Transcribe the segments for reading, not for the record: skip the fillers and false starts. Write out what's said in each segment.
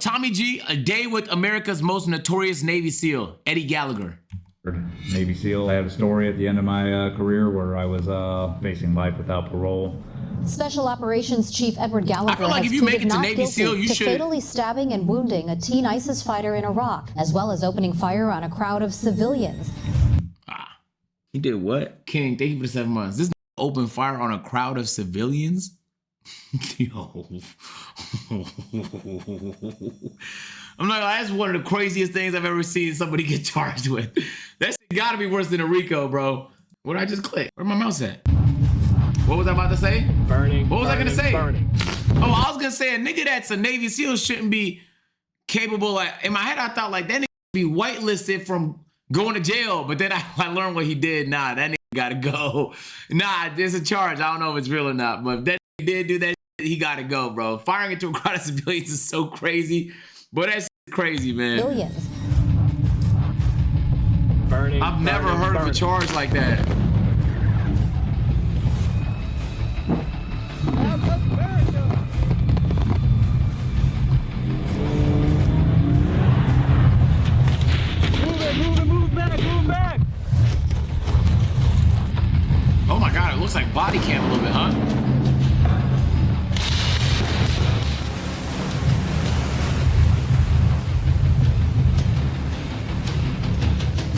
Tommy G, a day with America's most notorious Navy SEAL, Eddie Gallagher. Navy SEAL. I had a story at the end of my career where I was facing life without parole. Special Operations Chief Edward Gallagher I feel like has if you make pleaded it to not Navy guilty SEAL, you to should fatally stabbing and wounding a teen ISIS fighter in Iraq, as well as opening fire on a crowd of civilians. He did what? King, thank you for the 7 months. This opened fire on a crowd of civilians? Yo. I'm not, that's one of the craziest things I've ever seen somebody get charged with. That shit gotta be worse than a RICO, bro. What did I just click? Where my mouse at? What was I about to say? Burning. What was I gonna say? Burning. Oh, I was gonna say a nigga that's a Navy SEAL shouldn't be capable. Like, in my head, I thought like that nigga be whitelisted from going to jail, but then I learned what he did. Nah, that nigga gotta go. Nah, there's a charge. I don't know if it's real or not, but if that nigga did do that, he gotta go, bro. Firing into a crowd of civilians is so crazy. But that's crazy, man. Billions. Burning. I've never heard of a charge like that. Oh my God, it looks like body cam a little bit, huh?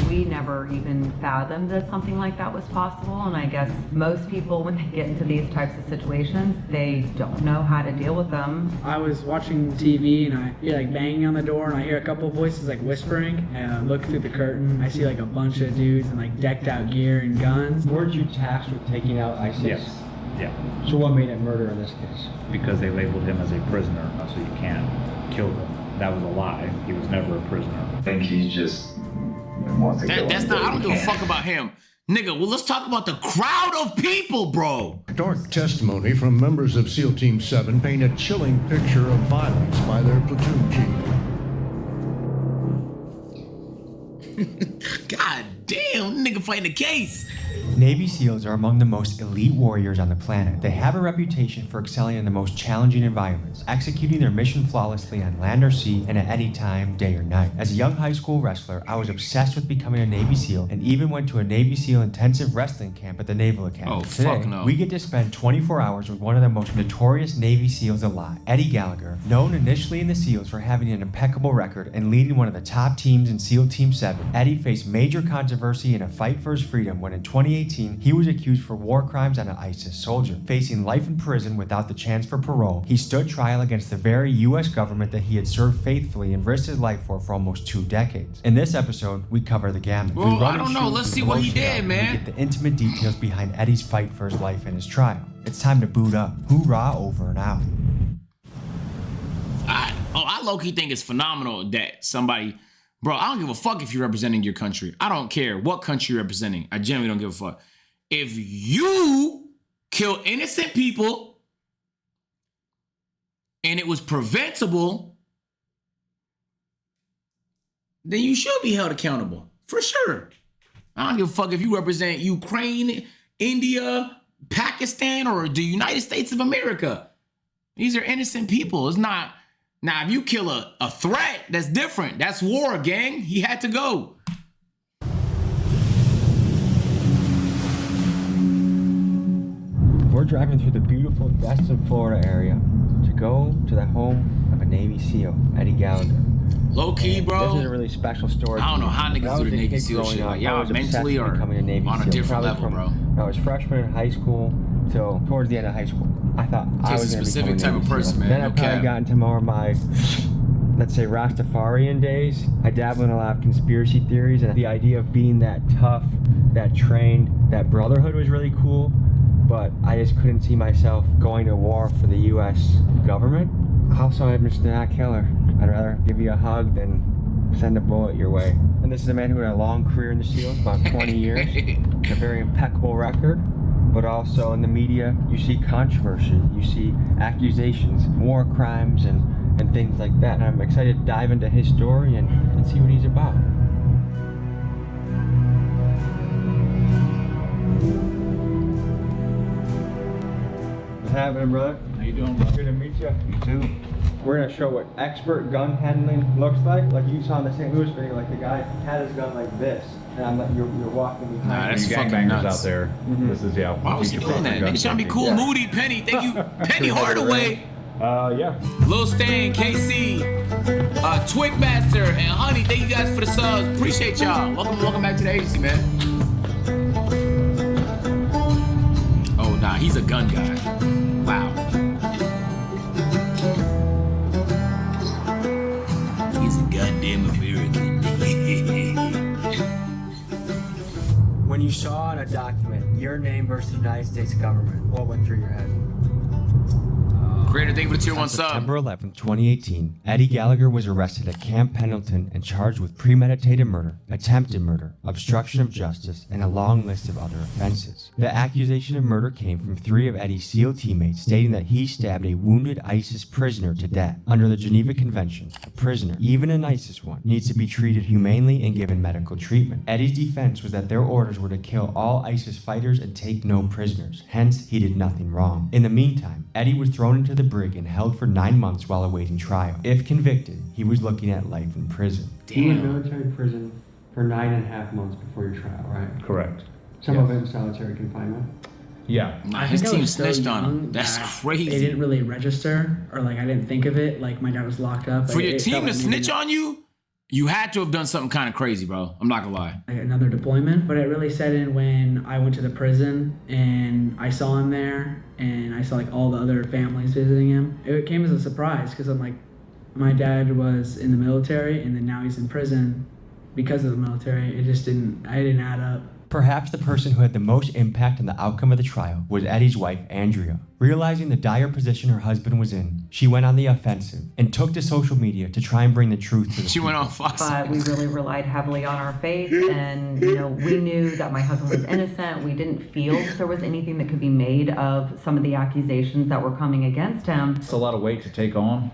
We never even fathomed that something like that was possible, and I guess most people, when they get into these types of situations, they don't know how to deal with them. I was watching TV and I hear like banging on the door and I hear a couple of voices like whispering, and I look through the curtain, I see like a bunch of dudes in like decked out gear and guns. Weren't you tasked with taking out ISIS? Yes. Yeah. So what made it murder in this case? Because they labeled him as a prisoner, so you can't kill him. That was a lie. He was never a prisoner. I think he's just wants to kill That's him, not, I don't give a can't. fuck about him. Nigga, well, let's talk about the crowd of people, bro. Dark testimony from members of SEAL Team 7 paint a chilling picture of violence by their platoon chief. God damn, nigga fighting the case. Navy SEALs are among the most elite warriors on the planet. They have a reputation for excelling in the most challenging environments, executing their mission flawlessly on land or sea and at any time, day or night. As a young high school wrestler, I was obsessed with becoming a Navy SEAL and even went to a Navy SEAL intensive wrestling camp at the Naval Academy. Oh, Today, fuck no. we get to spend 24 hours with one of the most notorious Navy SEAls alive, Eddie Gallagher, known initially in the SEALs for having an impeccable record and leading one of the top teams in SEAL Team 7. Eddie faced major controversy in a fight for his freedom when in 2018, he was accused for war crimes on an ISIS soldier. Facing life in prison without the chance for parole, he stood trial against the very US government that he had served faithfully and risked his life for almost 2 decades. In this episode, we cover the gamut. Well, We run I don't and know. shoot Let's from see what he emotion did, up, and man. We get the intimate details behind Eddie's fight for his life and his trial. It's time to boot up. Hoorah, over and out. I low-key think it's phenomenal that somebody, bro, I don't give a fuck if you're representing your country. I don't care what country you're representing. I genuinely don't give a fuck. If you kill innocent people and it was preventable, then you should be held accountable, for sure. I don't give a fuck if you represent Ukraine, India, Pakistan, or the United States of America. These are innocent people. It's not. Now, if you kill a threat, that's different. That's war, gang. He had to go. We're driving through the beautiful Destin, Florida area to go to the home of a Navy SEAL, Eddie Gallagher. Low key, bro. This is a really special story. I don't know how When I niggas do was the a Navy kid SEAL growing shit. up, Like, I y'all was obsessed mentally with or becoming a Navy on a SEAL, different probably level, from bro. when I was freshman in high school till towards the end of high school. I thought I Just was a going to specific become a type of Navy person, SEAL. man. Then No I kind cap. of got into more of my, let's say, Rastafarian days. I dabbled in a lot of conspiracy theories, and the idea of being that tough, that trained, that brotherhood was really cool. But I just couldn't see myself going to war for the U.S. government. Also, I'm just not a killer. I'd rather give you a hug than send a bullet your way. And this is a man who had a long career in the SEALs, about 20 years, a very impeccable record. But also in the media, you see controversy, you see accusations, war crimes, and things like that. And I'm excited to dive into his story and see what he's about. What's happening, brother? How you doing, bro? Good to meet you. You too. we're gonna show what expert gun handling looks like. Like you saw in the St. Louis video, like the guy had his gun like this, and I'm like, you're walking behind. Nah, that's You fucking gangbangers nuts. out there. This is Why was he teach you doing proper that? gun Nigga trying to be safety. cool, Moody, Penny. Thank you, Penny Hardaway. Yeah. Lil Stan, KC, Twigmaster, and Honey, thank you guys for the subs. Appreciate y'all. Welcome back to the agency, man. Oh, nah, he's a gun guy. Wow. He's a goddamn American. When you saw on a document your name versus the United States government, what went through your head? Creator, thank you for the tier 1 On sub. September 11, 2018, Eddie Gallagher was arrested at Camp Pendleton and charged with premeditated murder, attempted murder, obstruction of justice, and a long list of other offenses. The accusation of murder came from 3 of Eddie's SEAL teammates stating that he stabbed a wounded ISIS prisoner to death. Under the Geneva Convention, a prisoner, even an ISIS one, needs to be treated humanely and given medical treatment. Eddie's defense was that their orders were to kill all ISIS fighters and take no prisoners, hence he did nothing wrong. In the meantime, Eddie was thrown into the brig and held for 9 months while awaiting trial. If convicted, he was looking at life in prison. You were in military prison for 9.5 months before your trial, right? Correct. Some of it in solitary confinement. Yeah. Nah, I his think I team was so snitched on him. young That's that crazy. They didn't really register, or like I didn't think of it. Like my dad was locked up. For your team to snitch on you, you had to have done something kind of crazy, bro. I'm not gonna lie. Another deployment, but it really set in when I went to the prison and I saw him there, and I saw like all the other families visiting him. It came as a surprise because I'm like, my dad was in the military, and then now he's in prison because of the military. I didn't add up. Perhaps the person who had the most impact on the outcome of the trial was Eddie's wife, Andrea. Realizing the dire position her husband was in, she went on the offensive and took to social media to try and bring the truth to the She went on Fox. But we really relied heavily on our faith, and we knew that my husband was innocent. We didn't feel that there was anything that could be made of some of the accusations that were coming against him. It's a lot of weight to take on,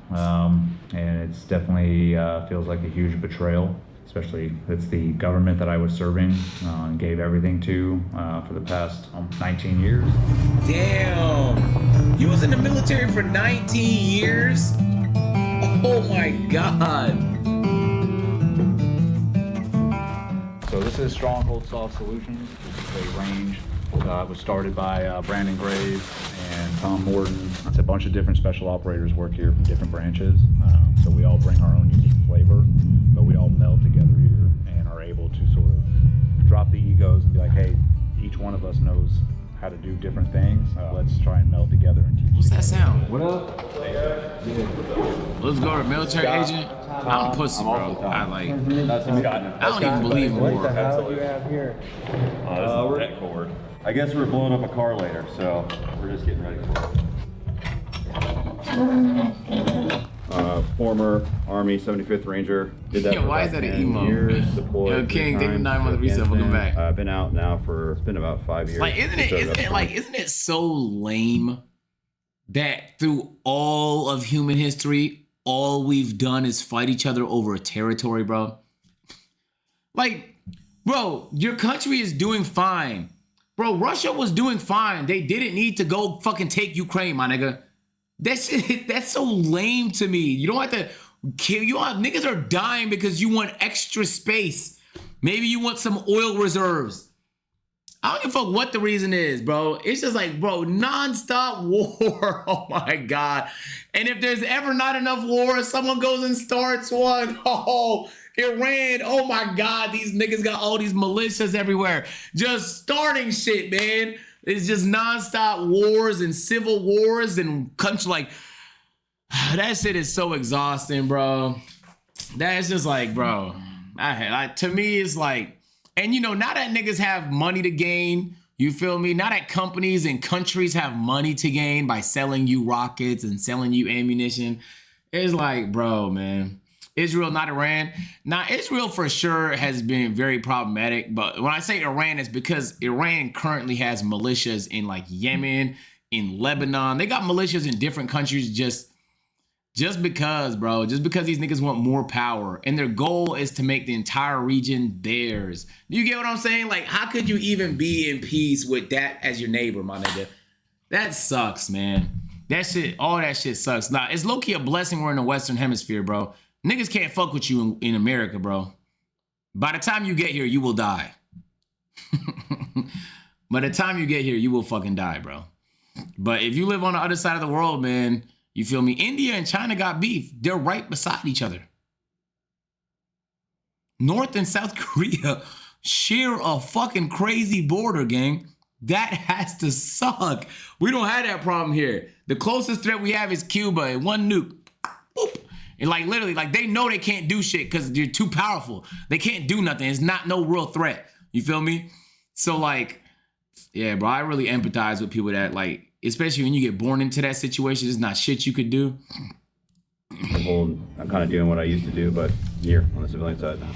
and it's definitely feels like a huge betrayal. Especially it's the government that I was serving and gave everything to for the past 19 years. Damn. You was in the military for 19 years? Oh my God. So this is Stronghold Soft Solutions. This is a range. It was started by Brandon Graves and Tom Morton. It's a bunch of different special operators work here from different branches. So we all bring our own unique flavor, but we all meld together here and are able to sort of drop the egos and be like, hey, each one of us knows how to do different things. Let's try and meld together and teach. What's that sound? What up? Let's go to military agent. I'm a pussy, bro. I don't even believe in What war. the hell do you have here? We're at cord. I guess we're blowing up a car later, so we're just getting ready for it. Former Army 75th Ranger. Did that Yeah, for why about is that an 10 emo? years. Deployed Yo, King, 3 thank you for times 9 months to reset. Welcome Afghanistan. back. I've been out now for, it's been about 5 years. Like, isn't it so lame that through all of human history, all we've done is fight each other over a territory, bro? Like, bro, your country is doing fine. Bro, Russia was doing fine. They didn't need to go fucking take Ukraine, my nigga. That's so lame to me. You don't have to kill. Niggas are dying because you want extra space. Maybe you want some oil reserves. I don't give a fuck what the reason is, bro. It's just like, bro, nonstop war. Oh my God. And if there's ever not enough war, someone goes and starts one. Oh, Iran. Oh my God. These niggas got all these militias everywhere. Just starting shit, man. It's just nonstop wars and civil wars and country. Like, that shit is so exhausting, bro. That's just like, bro. To me, it's like, and now that niggas have money to gain, you feel me? Now that companies and countries have money to gain by selling you rockets and selling you ammunition, it's like, bro, man. Israel, not Iran. Now, Israel for sure has been very problematic, but when I say Iran, it's because Iran currently has militias in like Yemen, in Lebanon. They got militias in different countries just because, bro. Just because these niggas want more power. And their goal is to make the entire region theirs. Do you get what I'm saying? Like, how could you even be in peace with that as your neighbor, my nigga? That sucks, man. That shit, all that shit sucks. Nah, it's low-key a blessing we're in the Western Hemisphere, bro. Niggas can't fuck with you in America, bro. By the time you get here, you will die. By the time you get here, you will fucking die, bro. But if you live on the other side of the world, man, you feel me? India and China got beef. They're right beside each other. North and South Korea share a fucking crazy border, gang. That has to suck. We don't have that problem here. The closest threat we have is Cuba and one nuke. Boop. And like literally, like they know they can't do shit because they're too powerful. They can't do nothing. It's not no real threat. You feel me? So like, yeah, bro, I really empathize with people that like, especially when you get born into that situation, there's not shit you could do. I'm kind of doing what I used to do, but here on the civilian side now.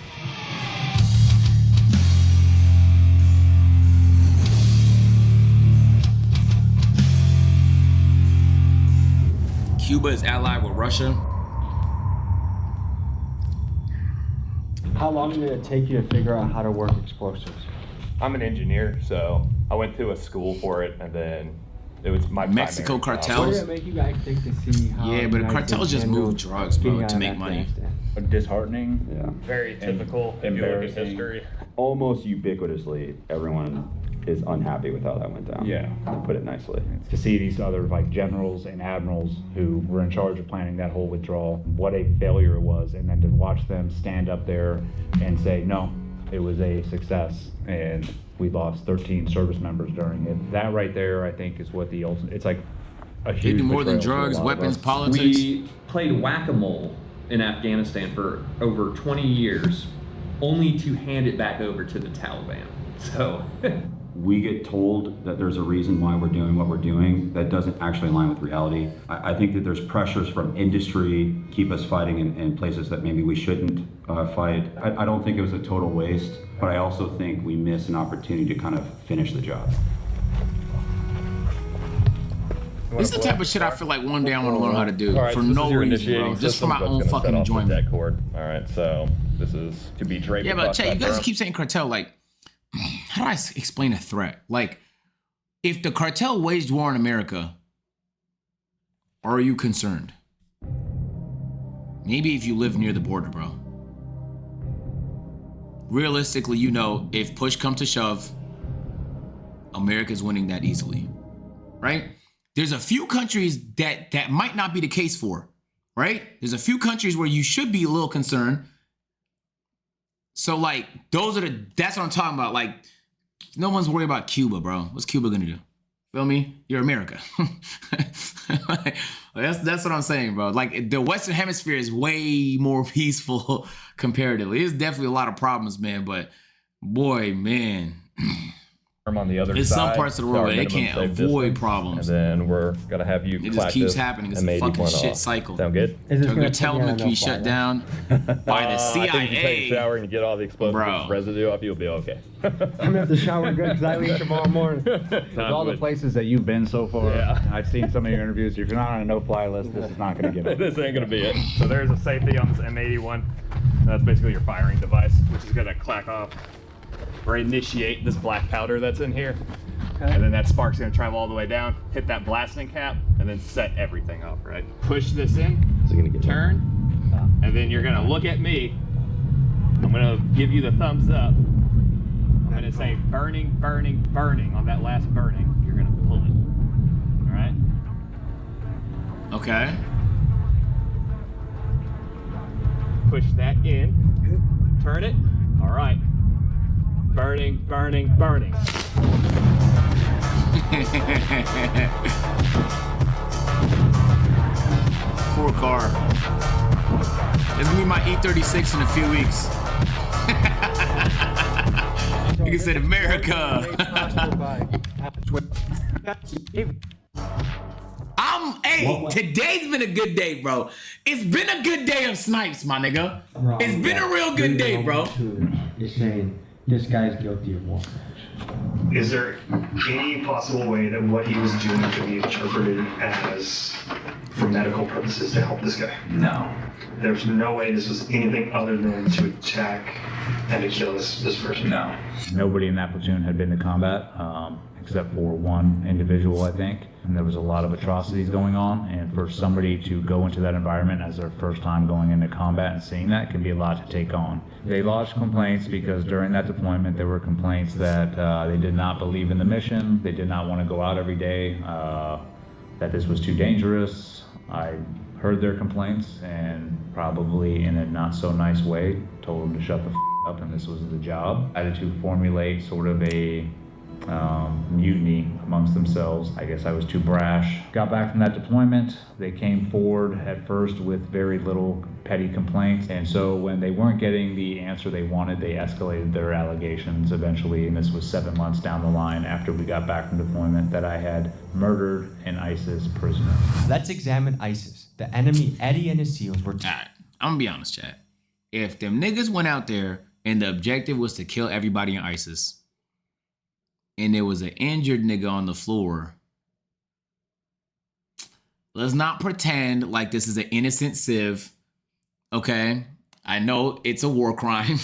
Cuba is allied with Russia. How long did it take you to figure out how to work explosives? I'm an engineer, so I went to a school for it, and then it was my Mexico primary job. cartels. What did it make you guys think to see how? Yeah, but the United cartels States just move handled drugs, bro, getting out to of make money. Afghanistan? Disheartening. Yeah. Very typical. If you look at history. Almost ubiquitously, everyone is unhappy with how that went down. Yeah. To put it nicely. To see these other like generals and admirals who were in charge of planning that whole withdrawal, what a failure it was, and then to watch them stand up there and say, no, it was a success, and we lost 13 service members during it. That right there, I think, is what the ultimate. It's like a huge. They do more than betrayal to a drugs, lot of weapons, us. politics. We played whack-a-mole in Afghanistan for over 20 years, only to hand it back over to the Taliban. So. We get told that there's a reason why we're doing what we're doing that doesn't actually align with reality. I think that there's pressures from industry keep us fighting in places that maybe we shouldn't fight. I don't think it was a total waste, but I also think we miss an opportunity to kind of finish the job. This is the type of shit I feel like one day I want to learn how to do All right, for so this no is your reason, bro. initiating Just for system my that's own gonna fucking set off the enjoyment. deck cord. All right, so this is to be draped. Yeah, but across Chet, you that guys rope. keep saying cartel. Like, how do I explain a threat? Like, if the cartel waged war in America, are you concerned? Maybe if you live near the border, bro. Realistically, you know, if push comes to shove, America's winning that easily, right? There's a few countries that might not be the case for, right? There's a few countries where you should be a little concerned. So like, that's what I'm talking about. Like, no one's worried about Cuba, bro. What's Cuba gonna do? Feel me? You're America. That's what I'm saying, bro. Like, the Western Hemisphere is way more peaceful comparatively. There's definitely a lot of problems, man, but boy, man. On the other in side, some parts of the world, our they minimum can't safe avoid distance, problems. And then we're gonna have you. It just keeps happening. It's a fucking shit cycle. Sound good? Cartel can be shut down by the CIA. I think if you take a shower and you get all the explosive residue off, you'll be okay. I'm gonna have to shower good because I leave tomorrow morning. With all the places that you've been so far, Yeah. I've seen some of your interviews. If you're not on a no-fly list, this is not going to get it. This ain't gonna be it. So there's a safety on this M81. That's basically your firing device, which is gonna clack off or initiate this black powder that's in here. Okay. And then that spark's gonna travel all the way down, hit that blasting cap, and then set everything off, right? Push this in, turn, and then you're gonna look at me. I'm gonna give you the thumbs up. I'm gonna say burning, burning, burning. On that last burning, you're gonna pull it. All right? Okay. Push that in, turn it. All right. Burning, burning, burning. Poor car. It's gonna be my E36 in a few weeks. You can say America. Today's been a good day, bro. It's been a good day of snipes, my nigga. It's been a real good day, bro. You're saying this guy's guilty of war. Is there any possible way that what he was doing could be interpreted as for medical purposes to help this guy? No. There's no way this was anything other than to attack and to kill this person? No. Nobody in that platoon had been to combat. except for one individual, I think. And there was a lot of atrocities going on, and for somebody to go into that environment as their first time going into combat and seeing that can be a lot to take on. They lodged complaints because during that deployment there were complaints that they did not believe in the mission, they did not want to go out every day, that this was too dangerous. I heard their complaints and probably in a not so nice way told them to shut the up and this was the job. I had to formulate sort of a mutiny amongst themselves. I guess I was too brash. Got back from that deployment. They came forward at first with very little petty complaints, and so when they weren't getting the answer they wanted, they escalated their allegations eventually, and this was 7 months down the line after we got back from deployment, that I had murdered an ISIS prisoner. Let's examine ISIS. The enemy Eddie and his SEALs were... Alright, I'm gonna be honest, chat. If them niggas went out there and the objective was to kill everybody in ISIS, and there was an injured nigga on the floor, let's not pretend like this is an innocent civ, okay? I know it's a war crime.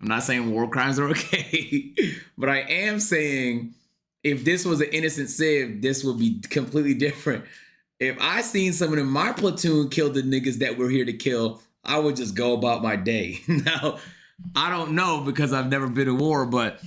I'm not saying war crimes are okay, but I am saying if this was an innocent civ, this would be completely different. If I seen someone in my platoon kill the niggas that we're here to kill, I would just go about my day. Now, I don't know because I've never been to war, but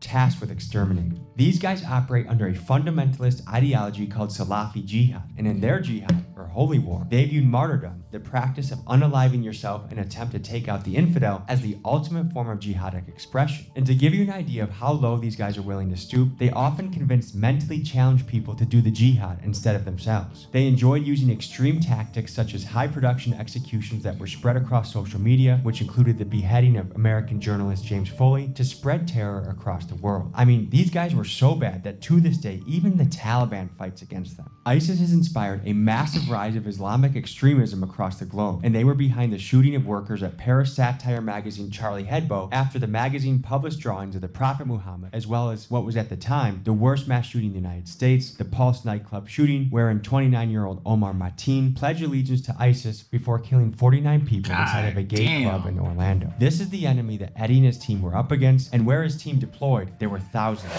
tasked with exterminating. These guys operate under a fundamentalist ideology called Salafi Jihad, and in their jihad, or holy war, they viewed martyrdom, the practice of unaliving yourself in an attempt to take out the infidel, as the ultimate form of jihadic expression. And to give you an idea of how low these guys are willing to stoop, they often convince mentally challenged people to do the jihad instead of themselves. They enjoyed using extreme tactics such as high production executions that were spread across social media, which included the beheading of American journalist James Foley, to spread terror across the world. I mean, these guys were so bad that to this day, even the Taliban fights against them. ISIS has inspired a massive rise of Islamic extremism across the globe, and they were behind the shooting of workers at Paris satire magazine Charlie Hebdo after the magazine published drawings of the Prophet Muhammad, as well as what was at the time the worst mass shooting in the United States, the Pulse nightclub shooting, wherein 29-year-old Omar Mateen pledged allegiance to ISIS before killing 49 people inside of a gay club in Orlando. This is the enemy that Eddie and his team were up against, and where his team deployed, there were thousands.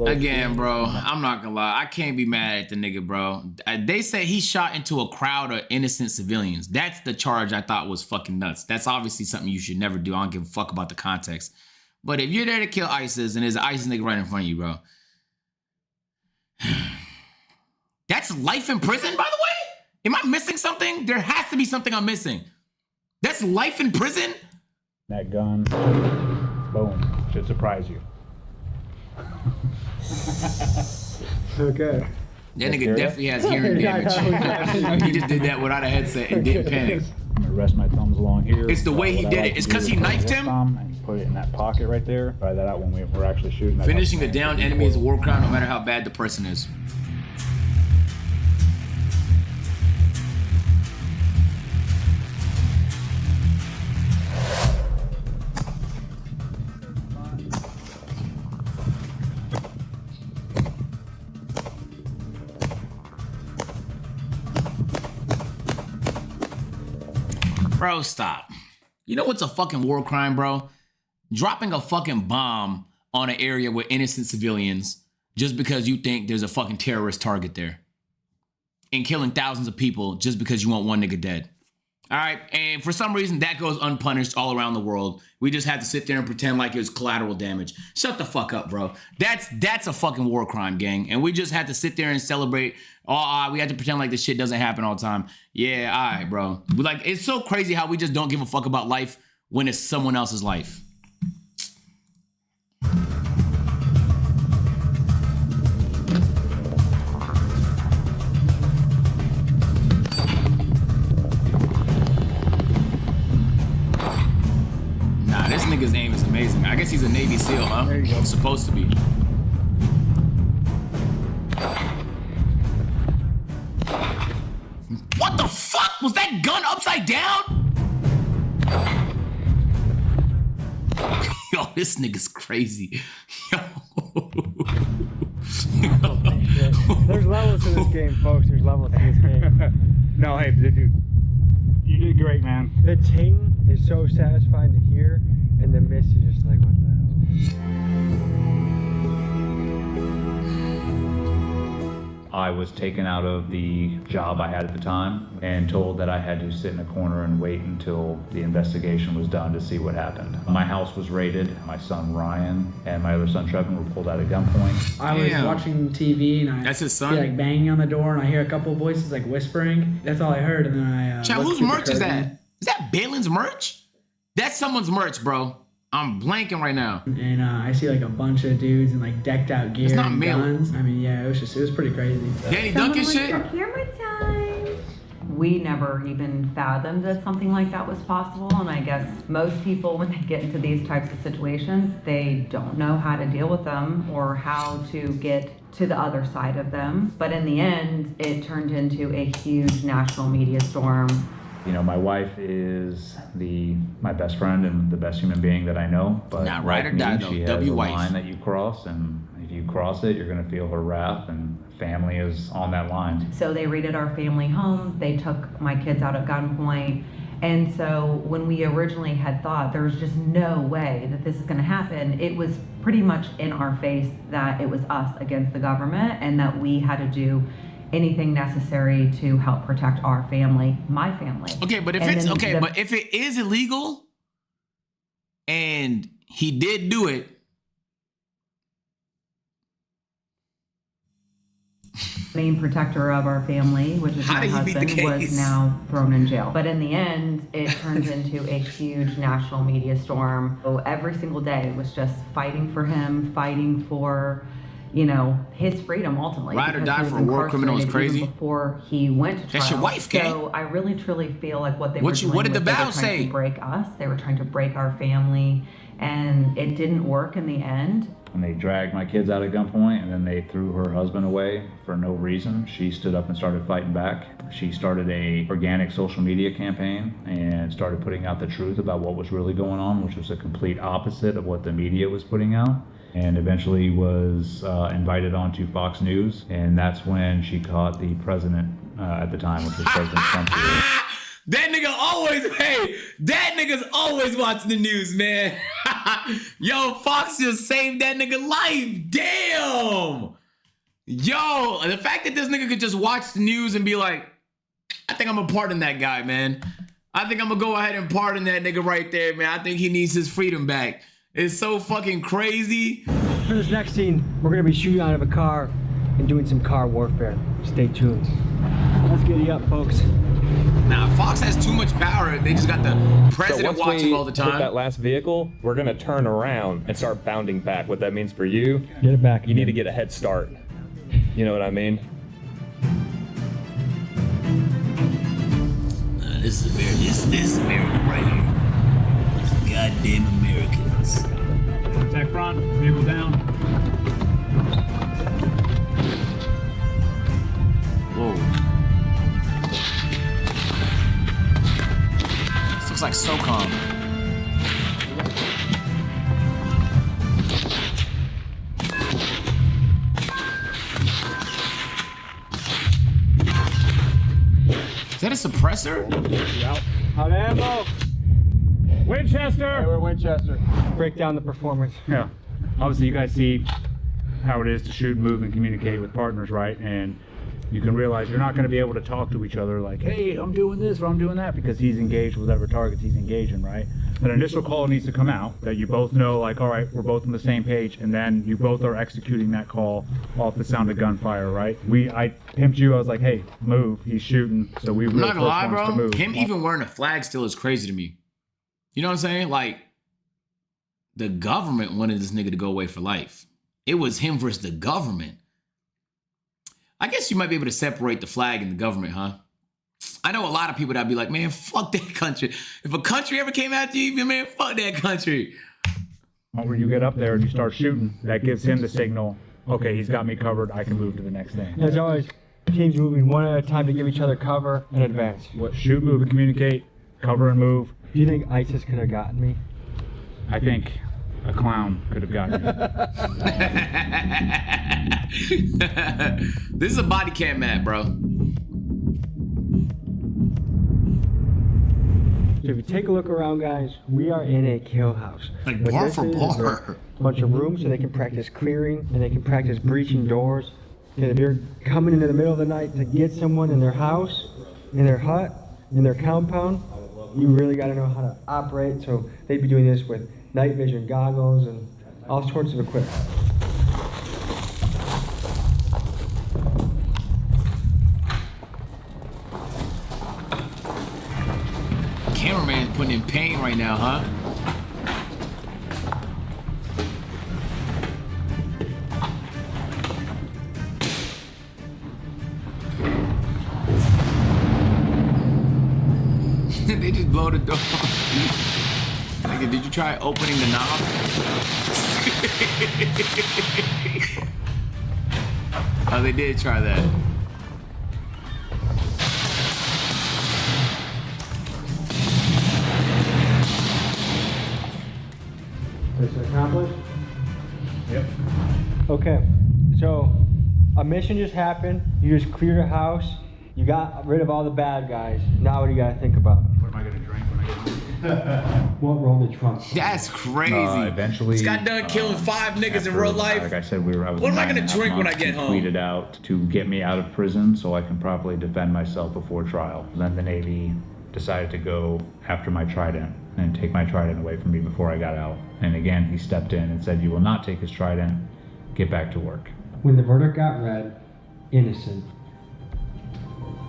Again, bro, I'm not gonna lie. I can't be mad at the nigga, bro. They say he shot into a crowd of innocent civilians. That's the charge I thought was fucking nuts. That's obviously something you should never do. I don't give a fuck about the context. But if you're there to kill ISIS and there's an ISIS nigga right in front of you, bro, that's life in prison, by the way? Am I missing something? There has to be something I'm missing. That's life in prison? That gun, boom, should surprise you. Okay. That nigga definitely has hearing damage. He just did that without a headset and didn't panic. I'm gonna rest my thumbs along here. It's the way he did it. It's because he knifed him. And put it in that pocket right there. Try that out when we're actually shooting. Finishing a downed enemy is a war crime, no matter how bad the person is. Bro, stop. You know what's a fucking war crime, bro? Dropping a fucking bomb on an area with innocent civilians just because you think there's a fucking terrorist target there. And killing thousands of people just because you want one nigga dead. All right, and for some reason that goes unpunished all around the world. We just had to sit there and pretend like it was collateral damage. Shut the fuck up, bro. That's a fucking war crime, gang. And we just had to sit there and celebrate. Oh, we had to pretend like this shit doesn't happen all the time. Yeah, all right, bro. Like, it's so crazy how we just don't give a fuck about life when it's someone else's life. Nah, this nigga's aim is amazing. I guess he's a Navy SEAL, huh? There you go. He's supposed to be. What the fuck? Was that gun upside down? Yo, this nigga's crazy. Yo. There's levels to this game, folks. There's levels to this game. No, hey, dude, you did great, man. The ting is so satisfying to hear, and the mist is just like, what the hell? I was taken out of the job I had at the time and told that I had to sit in a corner and wait until the investigation was done to see what happened. My house was raided. My son Ryan and my other son Trevin were pulled out at gunpoint. I was watching TV and I That's his son? see like banging on the door and I hear a couple of voices like whispering. That's all I heard, and then I Chat, looked whose through the merch is curtain. that? Is that Balin's merch? That's someone's merch, bro. I'm blanking right now. And I see like a bunch of dudes in like decked out gear It's not and Malin. guns. I mean, yeah, it was pretty crazy. Danny Duncan shit? Camera time. We never even fathomed that something like that was possible, and I guess most people, when they get into these types of situations, they don't know how to deal with them or how to get to the other side of them. But in the end, it turned into a huge national media storm. You know, my wife is my best friend and the best human being that I know. But Not ride or like die, me, though. she has W a wife. line that you cross, and if you cross it, you're going to feel her wrath, and family is on that line. So they raided our family home. They took my kids out at gunpoint. And so when we originally had thought there was just no way that this is going to happen, it was pretty much in our face that it was us against the government and that we had to do anything necessary to help protect our family, my family. Okay, but if And it's then okay, the- but if it is illegal and he did do it, main protector of our family, which is How my did he beat the husband, was case? now thrown in jail. But in the end, it turned into a huge national media storm. So every single day was just fighting for him, fighting for, you know, his freedom ultimately. Ride or because die he was for a war criminal is incarcerated even crazy. before he went to trial. That's your wife, Kay. So I really truly feel like what they What were you- doing what did the was they vow were trying say? to break us. They were trying to break our family, and it didn't work in the end. And they dragged my kids out at gunpoint, and then they threw her husband away for no reason. She stood up and started fighting back. She started a organic social media campaign and started putting out the truth about what was really going on, which was a complete opposite of what the media was putting out. And eventually was invited onto Fox News, and that's when she caught the president at the time, which was President Trump. that nigga always, hey, that nigga's always watching the news, man. Yo, Fox just saved that nigga life. Damn. Yo, the fact that this nigga could just watch the news and be like, I think I'm gonna pardon that guy, man. I think I'm gonna go ahead and pardon that nigga right there, man. I think he needs his freedom back. It's so fucking crazy. For this next scene, we're gonna be shooting out of a car and doing some car warfare. Stay tuned. Let's get it up, folks. Nah, Fox has too much power. They just got the president so once watching we all the hit time. that last vehicle, we're gonna turn around and start bounding back. What that means for you, get it back. You need to get a head start. You know what I mean? This is America right here. This goddamn Americans. Attack front, vehicle down. Whoa. This looks like SOCOM. Is that a suppressor? Out of ammo. Winchester! Hey, we're Winchester. Break down the performance. Yeah. Obviously, you guys see how it is to shoot, move, and communicate with partners, right? And you can realize you're not going to be able to talk to each other like, hey, I'm doing this or I'm doing that, because he's engaged with whatever targets he's engaging, right? An initial call needs to come out that you both know, like, all right, we're both on the same page, and then you both are executing that call off the sound of gunfire, right? I pimped you. I was like, hey, move. He's shooting. So we were I'm the not first gonna lie, ones to bro. move. Him even wearing a flag still is crazy to me. You know what I'm saying? Like, the government wanted this nigga to go away for life. It was him versus the government. I guess you might be able to separate the flag and the government, huh? I know a lot of people that'd be like, man, fuck that country. If a country ever came after you, man, fuck that country. When you get up there and you start shooting, that gives him the signal, okay, he's got me covered, I can move to the next thing. There's always teams moving one at a time to give each other cover and advance. Shoot, move, and communicate, cover and move. Do you think ISIS could have gotten me? I think a clown could have gotten me. This is a body cam map, bro. So if you take a look around, guys, we are in a kill house. Like What bar this for is bar. a bunch of rooms so they can practice clearing and they can practice breaching doors. And if you're coming into the middle of the night to get someone in their house, in their hut, in their compound, you really got to know how to operate. So they'd be doing this with night vision goggles and all sorts of equipment. Cameraman's putting in pain right now, huh? They just blow the door. Nigga, did you try opening the knob? Oh, they did try that. Mission accomplished? Yep. Okay, so a mission just happened. You just cleared a house. You got rid of all the bad guys. Now what do you got to think about? What am I going to drink when I get home? What role did Trump play? That's crazy. Eventually, This guy done killing 5 niggas in real life. Like I said, I was What am I 9.5 gonna drink when I months. get He home? tweeted out to get me out of prison so I can properly defend myself before trial. Then the Navy decided to go after my trident and take my trident away from me before I got out. And again, he stepped in and said, "You will not take his trident. Get back to work." When the verdict got read, innocent.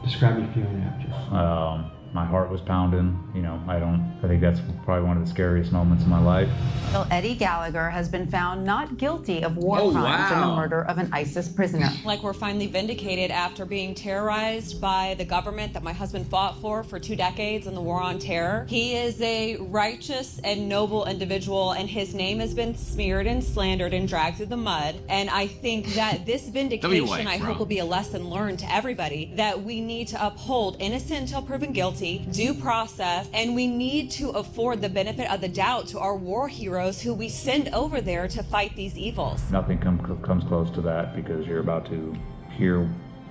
Describe your feeling after. My heart was pounding. I think that's probably one of the scariest moments in my life. Well, Eddie Gallagher has been found not guilty of war Oh, crimes in the wow. murder of an ISIS prisoner. Like we're finally vindicated after being terrorized by the government that my husband fought for 2 decades in the war on terror. He is a righteous and noble individual, and his name has been smeared and slandered and dragged through the mud. And I think that this vindication, I hope, will be a lesson learned to everybody that we need to uphold innocent until proven guilty, due process, and we need to afford the benefit of the doubt to our war heroes who we send over there to fight these evils. Nothing comes close to that, because you're about to hear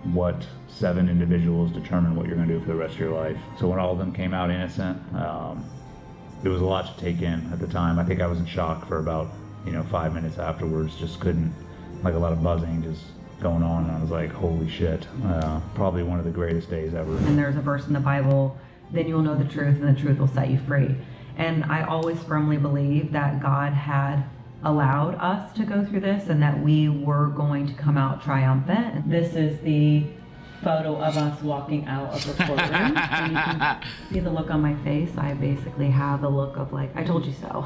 what 7 individuals determine what you're going to do for the rest of your life. So when all of them came out innocent, it was a lot to take in at the time. I think I was in shock for about 5 minutes afterwards. Just couldn't, like a lot of buzzing just going on, and I was like, holy shit. Probably one of the greatest days ever. And there's a verse in the Bible, then you will know the truth and the truth will set you free. And I always firmly believe that God had allowed us to go through this and that we were going to come out triumphant. This is the photo of us walking out of the courtroom. And you can see the look on my face. I basically have the look of like, I told you so.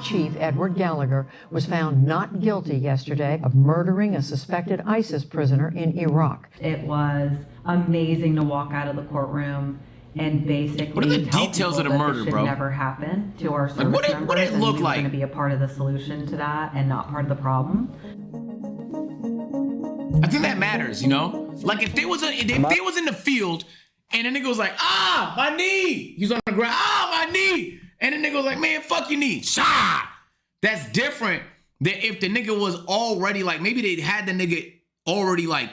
Chief Edward Gallagher was found not guilty yesterday of murdering a suspected ISIS prisoner in Iraq. It was amazing to walk out of the courtroom and basically What are the tell details people of the that murder, this should bro? never happen to our service Like, members. what did it look and like? we're going to be a part of the solution to that and not part of the problem. I think that matters, Like if they was in the field and the nigga was like, my knee. He's on the ground, my knee. And the nigga was like, man, fuck your knee. Shah. That's different than if the nigga was already like, maybe they had the nigga already like,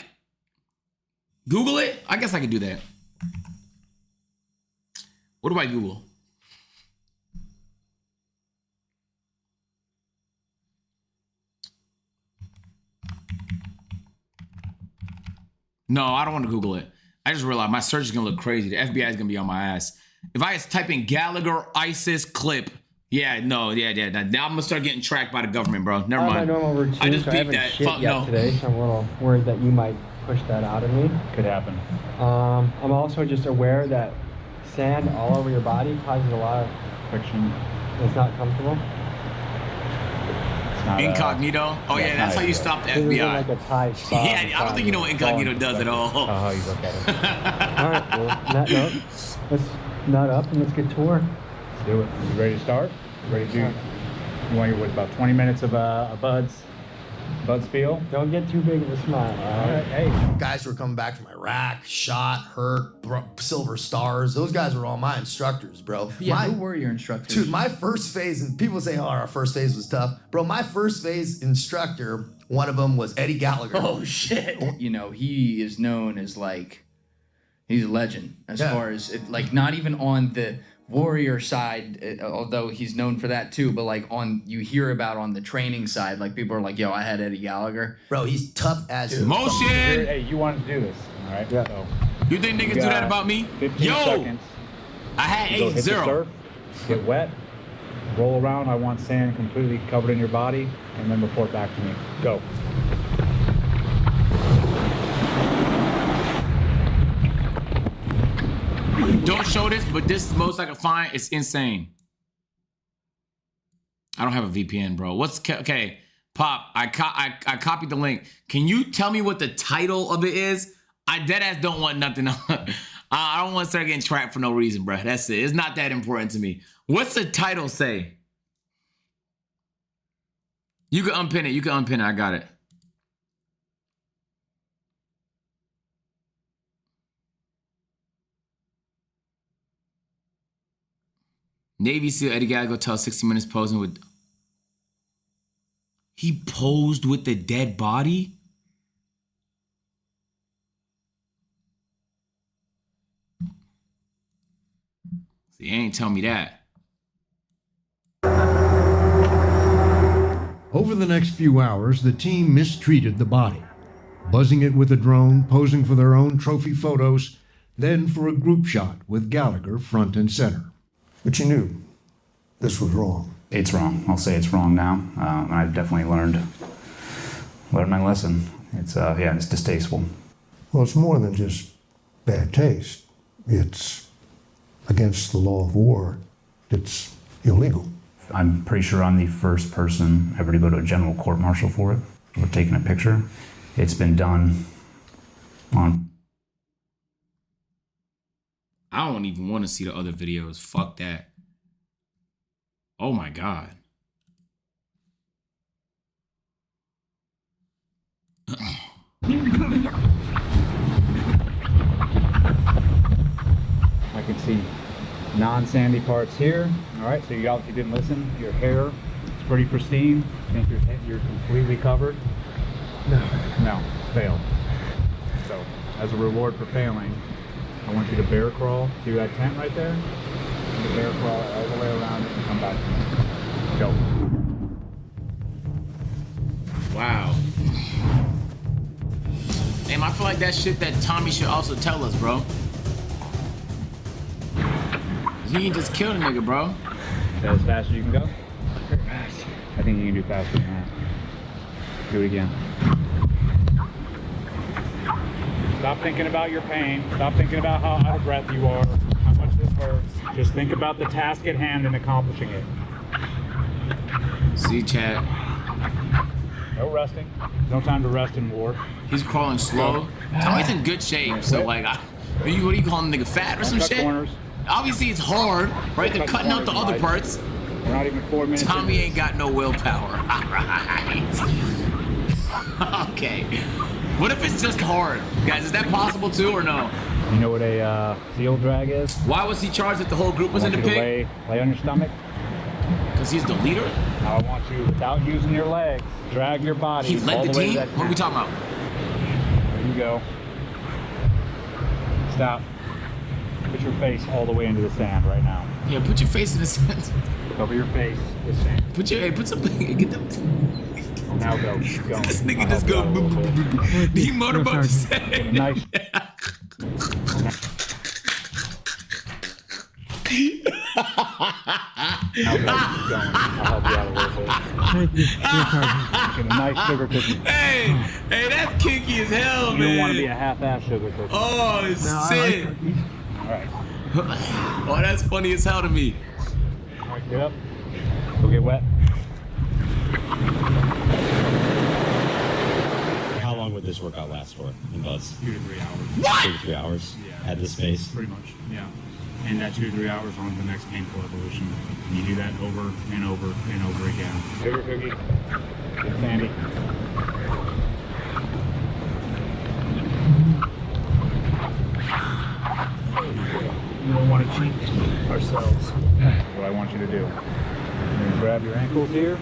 Google it. I guess I could do that. What do I Google? No, I don't want to Google it. I just realized my search is going to look crazy. The FBI is going to be on my ass. If I just type in Gallagher ISIS clip, now I'm going to start getting tracked by the government, bro. Never My mind. normal routine, I just so I beat haven't that. shit Fuck yet no. today, so I'm a little worried that you might push that out of me. Could happen. I'm also just aware that sand all over your body causes a lot of friction. It's not comfortable. It's not, Incognito? Oh yeah, that's how you stop the This isn't FBI. like a tight spot. Yeah, I don't think you know what incognito does at all. Oh, how you look at it. All right, well, on that note, let's nut up and let's get to work. Let's do it. You ready to start? Ready to do? You want your about 20 minutes of a Bud's feel? Don't get too big of a smile. All right. Hey. Guys who are coming back from Iraq, shot, hurt, silver stars. Those guys were all my instructors, bro. Yeah, who were your instructors? Dude, my first phase, and people say, oh, our first phase was tough. Bro, my first phase instructor, one of them was Eddie Gallagher. Oh, shit. He is known as he's a legend as far as, not even on the warrior side, although he's known for that too, but like you hear about on the training side, like people are like, yo, I had Eddie Gallagher. Bro, he's tough as Motion. Hey, you wanted to do this, all right? Yeah. So you think niggas do that about me? 15 Yo, seconds. I had Go hit the 8-0. surf, get wet, roll around. I want sand completely covered in your body, and then report back to me. Go. Don't show this, but this is the most I can find. It's insane. I don't have a VPN, bro. Okay, Pop, I copied the link. Can you tell me what the title of it is? I deadass don't want nothing on. I don't want to start getting trapped for no reason, bro. That's it. It's not that important to me. What's the title say? You can unpin it. You can unpin it. I got it. Navy SEAL Eddie Gallagher tells 60 Minutes posing with... He posed with the dead body? See, you ain't tell me that. Over the next few hours, the team mistreated the body, buzzing it with a drone, posing for their own trophy photos, then for a group shot with Gallagher front and center. But you knew this was wrong. It's wrong. I'll say it's wrong now. I've definitely learned my lesson. It's it's distasteful. Well, it's more than just bad taste. It's against the law of war. It's illegal. I'm pretty sure I'm the first person ever to go to a general court-martial for it. We're taking a picture. It's been done on... I don't even want to see the other videos. Fuck that. Oh my God. I can see non-sandy parts here. All right, so you obviously didn't listen. Your hair is pretty pristine. Think you're completely covered? No, failed. So, as a reward for failing, I want you to bear crawl to that tent right there. And to bear crawl all the way around it and come back to me. Go. Wow. Damn, I feel like that shit that Tommy should also tell us, bro. He can just kill the nigga, bro. Is that as fast as you can go? Very fast. I think you can do faster than that. Do it again. Stop thinking about your pain. Stop thinking about how out of breath you are, how much this hurts. Just think about the task at hand and accomplishing it. See, chat. No resting. No time to rest in war. He's crawling slow. Tommy's in good shape, so like, what do you calling the nigga, fat or some shit? Corners. Obviously it's hard, right? They're cutting out the other parts. We're not even 4 minutes. Tommy ain't got no willpower. All right. Okay. What if it's just hard? Guys, is that possible too or no? You know what a seal drag is? Why was he charged if the whole group was in the pit? Lay on your stomach. Because he's the leader? Now I want you, without using your legs, drag your body. He led the team? What are we talking about? There you go. Stop. Put your face all the way into the sand right now. Yeah, put your face in the sand. Cover your face with sand. Put some, get them. Now go, keep going. This nigga just go, he motorboat the sand. Nice. Now go, keep going. I'll help you out a little bit. Thank you. Get a nice sugar cookie. Hey, that's kinky as hell, man. You don't want to be a half-ass sugar cookie. Oh, shit. All right. Oh, that's funny as hell to me. All right, get up. Go get wet. How long would this workout last for in Buzz? 2 to 3 hours. What? 2 to 3 hours? Yeah. At this pace? Pretty much, yeah. And that 2 to 3 hours on to the next painful evolution. And you do that over and over and over again. Sugar cookie. Get sandy. We don't want to cheat ourselves. What I want you to do. You're going to grab your ankles here.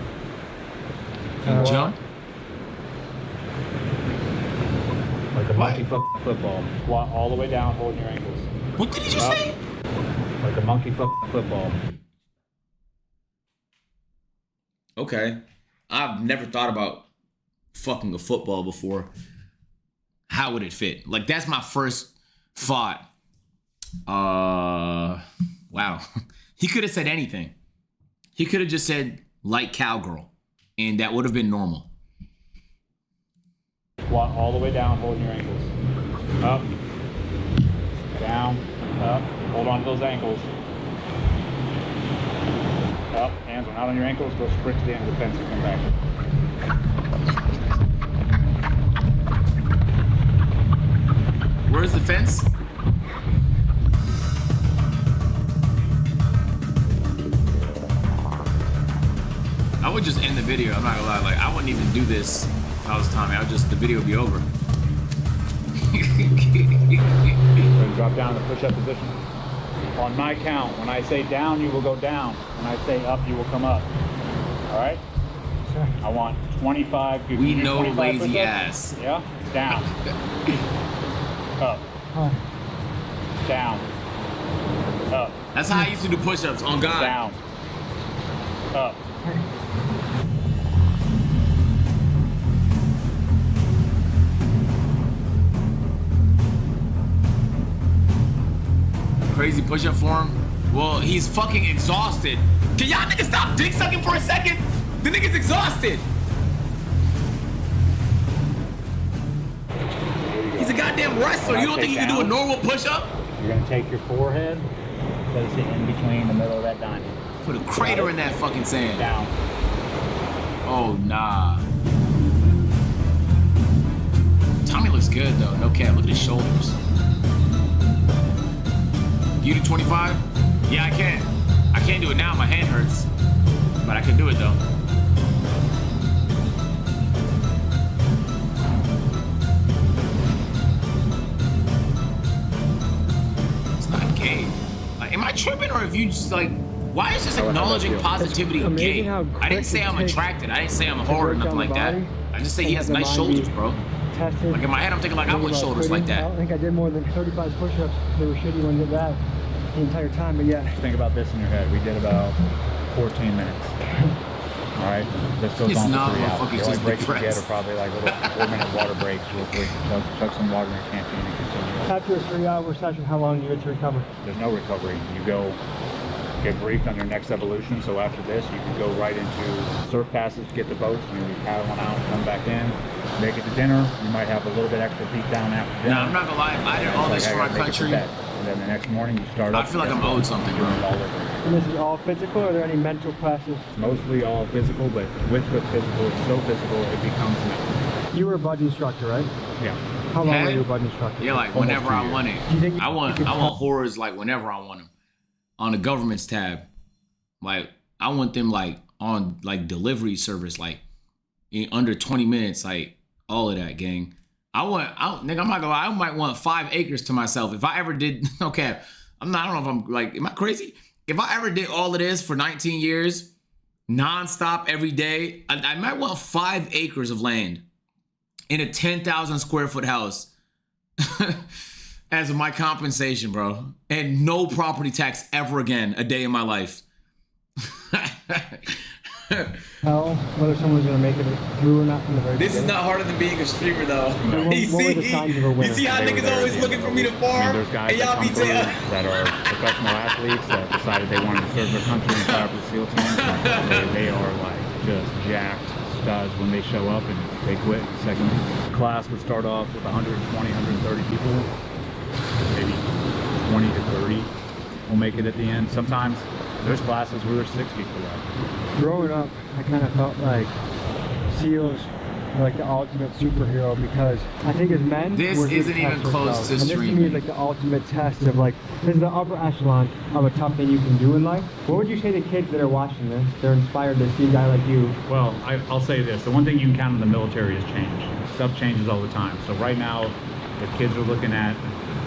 And jump? Like a monkey football. Squat all the way down, holding your ankles. What did he just say? Like a monkey football. Okay. I've never thought about fucking a football before. How would it fit? Like, that's my first thought. Wow. He could have said anything. He could have just said, like cowgirl. And that would have been normal. Squat all the way down, holding your ankles. Up. Down. Up. Hold on to those ankles. Up. Hands are not on your ankles. Go sprint to the end of the fence and come back. Where's the fence? I would just end the video. I'm not gonna lie. Like, I wouldn't even do this if I was Tommy. I would just, the video would be over. Drop down to push-up position. On my count, when I say down, you will go down. When I say up, you will come up. All right? Sure. I want 25. We know lazy ass. Yeah? Down. Up. Down. Up. That's how I used to do push-ups, on God. Down. Up. Crazy push-up for him. Well, he's fucking exhausted. Can y'all niggas stop dick sucking for a second? The nigga's exhausted. He's a goddamn wrestler. You don't think you can do a normal push-up? You're gonna take your forehead, place it in between the middle of that diamond. Put a crater in that fucking sand. Down. Oh, nah. Tommy looks good, though. No cap. Look at his shoulders. You do 25? Yeah, I can. I can't do it now. My hand hurts. But I can do it, though. It's not gay. Like, am I tripping, or if you just, like, why is just acknowledging positivity gay? I didn't say I'm attracted. I didn't say I'm a whore or nothing like that. I just say he has nice shoulders, bro. Like, in my head, I'm thinking, like, I want shoulders like that. I don't think I did more than 35 push-ups. They were shitty when I did that the entire time, but yeah. Think about this in your head. We did about 14 minutes. All right? This goes on for 3 hours. The only breaks you get are probably like little 4-minute water breaks real quick. Chug some water in your canteen and continue. After a 3-hour session, how long do you get to recover? There's no recovery. You go get briefed on your next evolution. So after this, you can go right into surf passes, get the boats, and you paddle one out, come back in, make it to dinner. You might have a little bit extra beat down after dinner. Nah, I'm not gonna lie. I did all this for my country. And then the next morning you start up. I feel like I'm owed something, bro. And this is all physical, or are there any mental classes? It's mostly all physical, but with physical, it's so physical, it becomes mental. You were a bud instructor, right? Yeah. How long were you a bud instructor? Yeah, like whenever I want it. I want horrors like whenever I want them. On the government's tab. Like, I want them like on like delivery service, like in under 20 minutes, like all of that, gang. Nigga, I'm not gonna lie, I might want 5 acres to myself. If I ever did, okay, I don't know if I'm like, am I crazy? If I ever did all of this for 19 years, nonstop every day, I might want 5 acres of land in a 10,000 square foot house as my compensation, bro. And no property tax ever again a day in my life. Tell whether someone's going to make it through or not from the very This is not harder than being a streamer, though. No. You see how niggas always looking for me to farm? There's guys that come through that are professional athletes that decided they wanted to serve their country and fire for the SEAL team. They are like just jacked studs when they show up, and they quit. Second class would start off with 120, 130 people. Maybe 20 to 30 will make it at the end. Sometimes there's classes where there's 6 people left. Growing up, I kind of felt like SEALs were like the ultimate superhero, because I think as men, this isn't even close to and this to me is like the ultimate test of like, this is the upper echelon of a tough thing you can do in life. What would you say to kids that are watching this? They're inspired to see a guy like you. Well, I'll say this. The one thing you can count in the military is change. Stuff changes all the time. So right now, if kids are looking at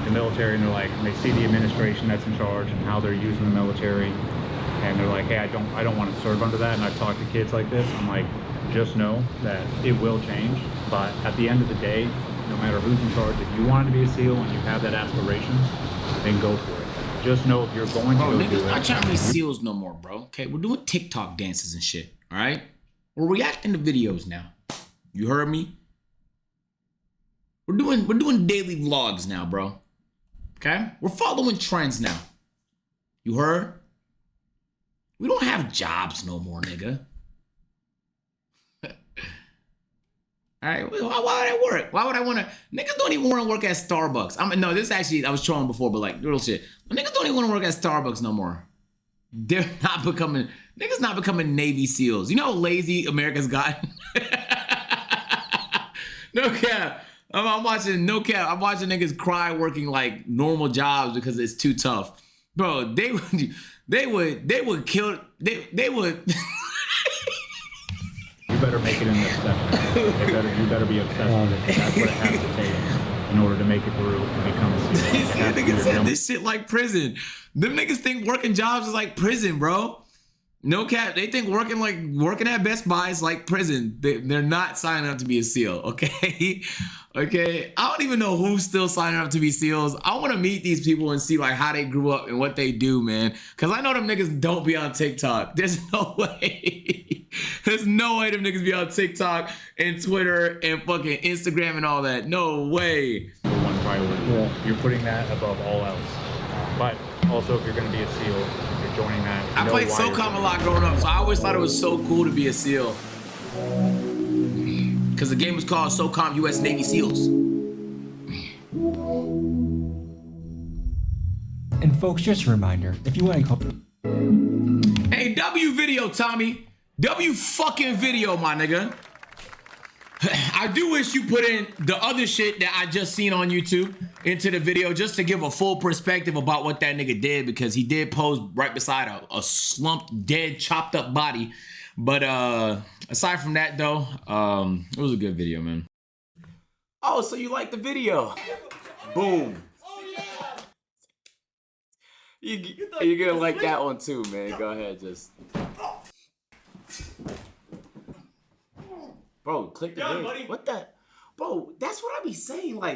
the military and they're like, they see the administration that's in charge and how they're using the military, and they're like, hey, I don't want to serve under that. And I've talked to kids like this. I'm like, just know that it will change. But at the end of the day, no matter who's in charge, if you wanted to be a SEAL and you have that aspiration, then go for it. Just know if you're going to Bro, go do niggas it. not trying to be SEALs no more, bro. Okay, we're doing TikTok dances and shit, all right? We're reacting to videos now. You heard me? We're doing daily vlogs now, bro. Okay? We're following trends now. You heard? We don't have jobs no more, nigga. All right, why would I work? Why would I want to? Niggas don't even want to work at Starbucks. No, this actually, I was trolling before, but like, real shit. Niggas don't even want to work at Starbucks no more. They're not becoming, niggas not becoming Navy SEALs. You know how lazy America's gotten? No cap. I'm watching niggas cry working like normal jobs because it's too tough. Bro, they would kill, they would. You better make it in this session. You better be obsessed with it. That's what it has to take in order to make it through and become a SEAL. These niggas said this shit like prison. Them niggas think working jobs is like prison, bro. No cap. They think working at Best Buy is like prison. They're not signing up to be a SEAL, okay? Okay? I don't even know who's still signing up to be SEAls. I want to meet these people and see like how they grew up and what they do, man. Because I know them niggas don't be on TikTok. There's no way. There's no way them niggas be on TikTok and Twitter and fucking Instagram and all that. No way. The one priority. Yeah. You're putting that above all else. But also, if you're going to be a SEAL, you're joining that. I played SOCOM a lot growing up, so I always thought it was so cool to be a SEAL. Because the game was called SOCOM US Navy SEALs. And folks, just a reminder, if you want to call... Hey, W video, Tommy. W fucking video, my nigga. I do wish you put in the other shit that I just seen on YouTube into the video just to give a full perspective about what that nigga did, because he did pose right beside a slumped, dead, chopped up body. But aside from that though, it was a good video, man. Oh, so you like the video? Boom. You're gonna like that one too, man. Go ahead, just. Bro, click the video. What the? Bro, that's what I be saying. Like,